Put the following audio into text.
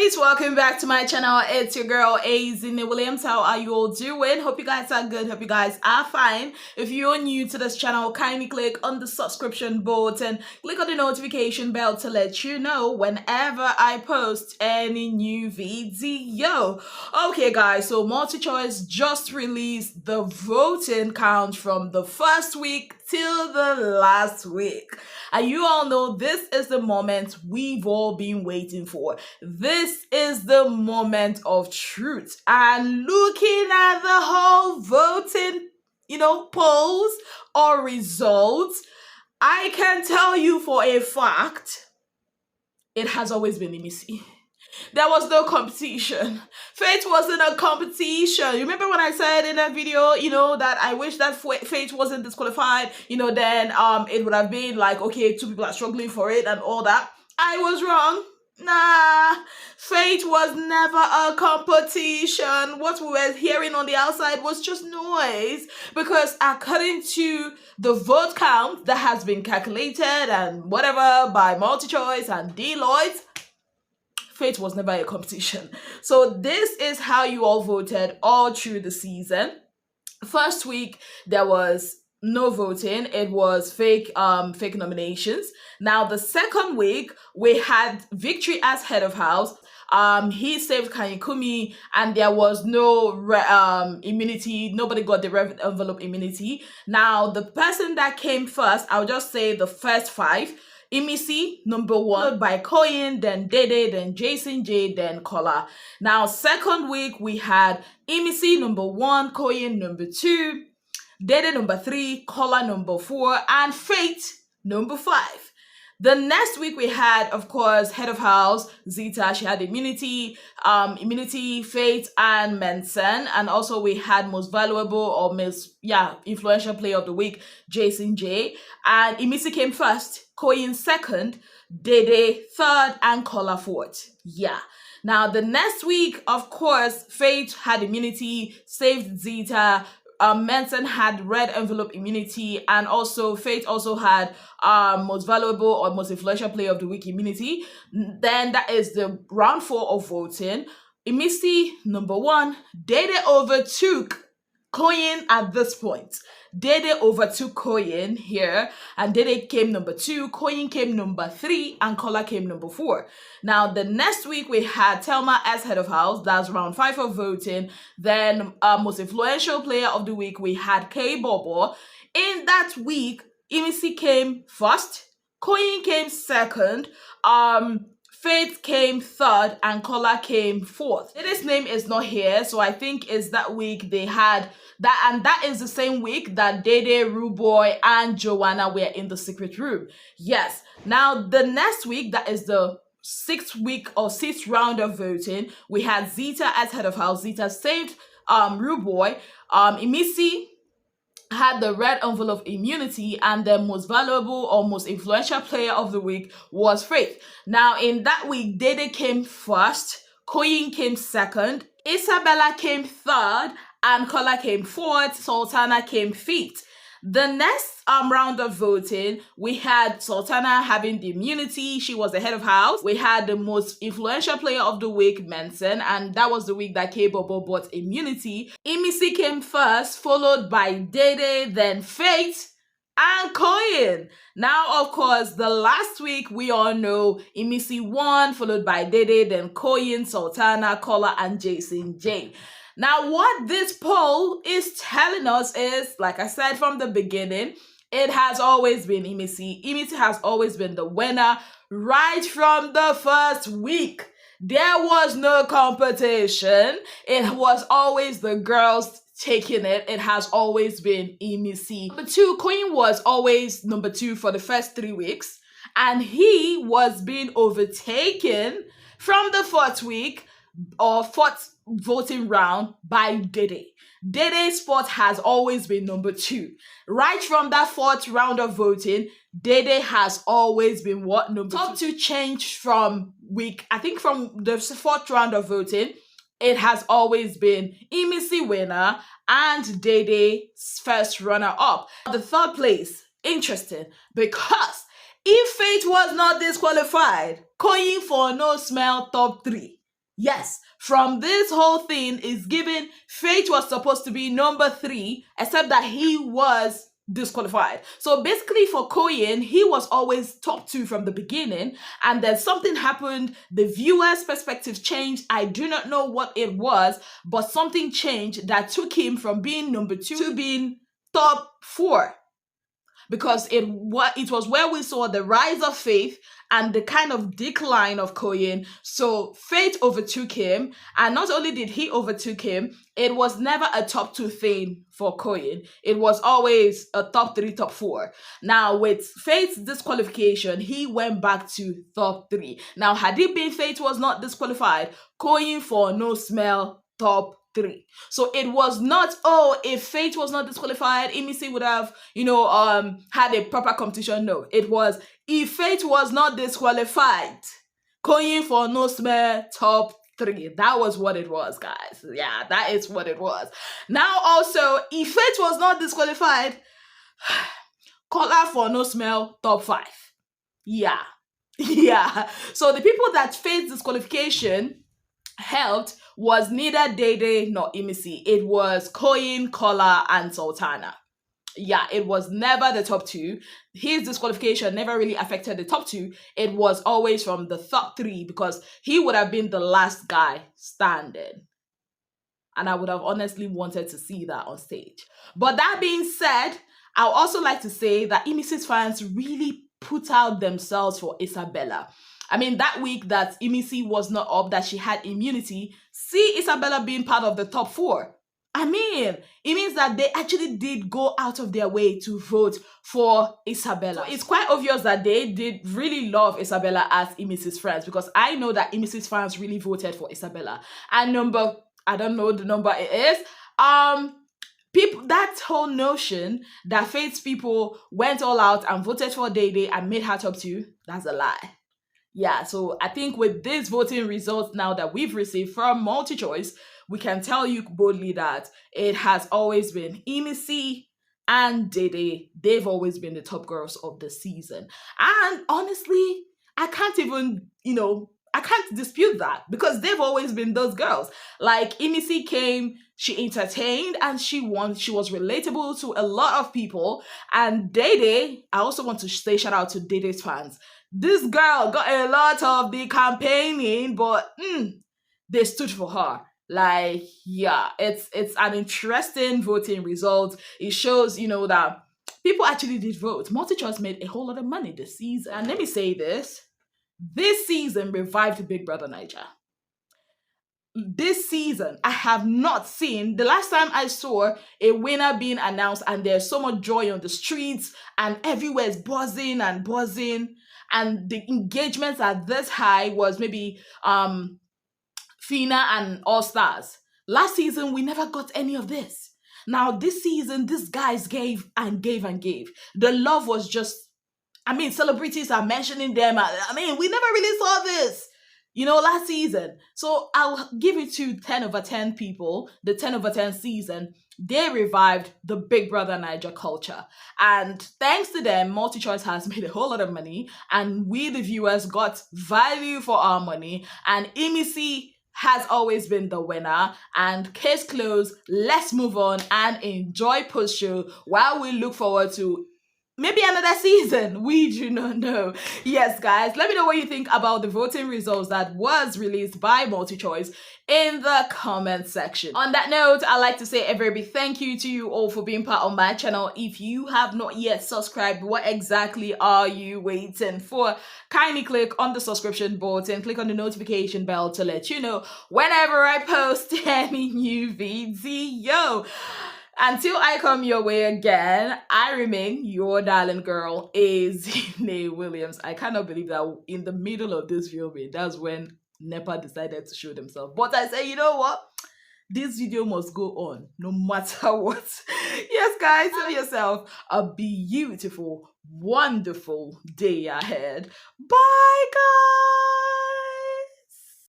Guys, welcome back to my channel. It's your girl Ezinnemwilliams. How are you all doing? Hope you guys are good. Hope you guys are fine. If you're new to this channel, kindly click on the subscription button, click on the notification bell to let you know whenever I post any new video. Okay guys, so MultiChoice just released the voting count from the first week till the last week. And you all know this is the moment we've all been waiting for. This is the moment of truth. And looking at the whole voting, polls or results, I can tell you for a fact, it has always been Imisi. There was no competition. Faith wasn't a competition. You remember when I said in a video, that I wish that Faith wasn't disqualified, then it would have been like, okay, two people are struggling for it and all that. I was wrong. Nah, Faith was never a competition. What we were hearing on the outside was just noise, because according to the vote count that has been calculated and whatever by MultiChoice and Deloitte, Faith was never a competition. So this is how you all voted all through the season. First week, there was no voting. It was fake nominations. Now, the second week, we had Victory as head of house. He saved Kanyikumi, and there was no immunity. Nobody got the red envelope immunity. Now, the person that came first, I'll just say the first five. Imisi, number one, followed by Koyin, then Dede, then Jason J, then Kola. Now, second week, we had Imisi, number one, Koyin, number two, Dede, number three, Kola, number four, and Fate, number five. The next week, we had, of course, head of house, Zita. She had immunity, Fate, and Mensen. And also, we had most valuable or influential player of the week, Jason J. And Imisi came first, Koyin second, Dede third, and Kola fourth. Yeah. Now, the next week, of course, Fate had immunity, saved Zita. Mensen had red envelope immunity, and also Fate also had most valuable or most influential player of the week immunity. Then that is the round 4 of voting. Imisi, number one. Dede overtook Koyin at this point. Dede overtook Koyin here, and Dede came number 2, Koyin came number 3, and Kola came number 4. Now, the next week, we had Telma as head of house. That's round 5 of voting. Then, most influential player of the week, we had K Bobo. In that week, Imisi came first, Koyin came second, Faith came third, and Kola came fourth. Dede's name is not here, so I think it's that week they had that, and that is the same week that Dede, Ruboy, and Joanna were in the secret room. Yes. Now, the next week, that is the 6th week or 6th round of voting, we had Zita as head of house. Zita saved Ruboy. Imisi had the red envelope immunity, and the most valuable or most influential player of the week was Faith. Now, in that week, Dede came first, Koyin came second, Isabella came third, and Kola came fourth, Sultana came fifth. The next round of voting, we had Sultana having the immunity. She was the head of house. We had the most influential player of the week, Mensen, and that was the week that K-Bobo bought immunity. Imisi came first, followed by Dede, then Fate, and Koyin. Now, of course, the last week, we all know Imisi won, followed by Dede, then Koyin, Sultana, Kola, and Jason J. Now, what this poll is telling us is, like I said from the beginning, it has always been Imisi. Imisi has always been the winner right from the first week. There was no competition. It was always the girls taking it. It has always been Imisi. Number 2, Koyin was always number 2 for the first 3 weeks, and he was being overtaken from the 4th week or 4th voting round by Dede. Dede's spot has always been number 2. Right from that 4th round of voting, Dede has always been what, number 2. Top 2 changed from week, I think from the 4th round of voting, it has always been Imisi winner and Dede's first runner-up. The 3rd place, interesting, because if Faith was not disqualified, Koyin for no smell top 3. Yes, from this whole thing is given, Faith was supposed to be number 3, except that he was disqualified. So basically for Koyin, he was always top 2 from the beginning, and then something happened, the viewer's perspective changed. I do not know what it was, but something changed that took him from being number 2 to being top 4. Because it was where we saw the rise of Faith and the kind of decline of Koyin. So Faith overtook him, and not only did he overtook him, it was never a top 2 thing for Koyin. It was always a top 3, top 4. Now with Faith's disqualification, he went back to top 3. Now had it been Faith was not disqualified, Koyin for no smell top 3. So it was not, oh, if Faith was not disqualified, Imisi would have, had a proper competition. No, it was, if Faith was not disqualified, Koyin for no smell top 3. That was what it was, guys. Yeah, that is what it was. Now also, if Faith was not disqualified, Kola for no smell top 5. Yeah. Yeah. So the people that Faith's disqualification helped was neither Dede nor Imisi. It was Koyin, Kola, and Sultana. Yeah, it was never the top 2. His disqualification never really affected the top 2. It was always from the top 3 because he would have been the last guy standing. And I would have honestly wanted to see that on stage. But that being said, I would also like to say that Imisi's fans really put out themselves for Isabella. I mean, that week that Imisi was not up, that she had immunity, see Isabella being part of the top 4. I mean, it means that they actually did go out of their way to vote for Isabella. So it's quite obvious that they did really love Isabella as Imisi's friends, because I know that Imisi's fans really voted for Isabella. And I don't know the number it is. People, that whole notion that Faith's people went all out and voted for Dede and made her top 2, that's a lie. Yeah, so I think with these voting results now that we've received from MultiChoice, we can tell you boldly that it has always been Imisi and Dede. They've always been the top girls of the season. And honestly, I can't even, I can't dispute that, because they've always been those girls. Like, Imisi came, she entertained, and she won. She was relatable to a lot of people. And Dede, I also want to say shout out to Dede's fans. This girl got a lot of the campaigning, but they stood for her. Like, yeah, it's an interesting voting result. It shows, that people actually did vote. MultiChoice made a whole lot of money this season. And let me say this season revived Big Brother Naija. This season, I have not seen, the last time I saw a winner being announced and there's so much joy on the streets and everywhere is buzzing, and the engagements are this high was maybe Fina and All Stars. Last season, we never got any of this. Now, this season, these guys gave and gave and gave. The love was just, celebrities are mentioning them. We never really saw this, last season. So I'll give it to 10 over 10 people, the 10 over 10 season. They revived the Big Brother Naija culture. And thanks to them, MultiChoice has made a whole lot of money. And we, the viewers, got value for our money. And Imisi has always been the winner. And case closed, let's move on and enjoy post-show while we look forward to maybe another season. We do not know. Yes, guys, let me know what you think about the voting results that was released by MultiChoice in the comment section. On that note, I'd like to say a very big thank you to you all for being part of my channel. If you have not yet subscribed, what exactly are you waiting for? Kindly click on the subscription button, click on the notification bell to let you know whenever I post any new video. Until I come your way again, I remain your darling girl, ezinnemwilliams. I cannot believe that in the middle of this video, that's when NEPA decided to show themselves. But I say, you know what? This video must go on, no matter what. Yes, guys, have yourself a beautiful, wonderful day ahead. Bye, guys!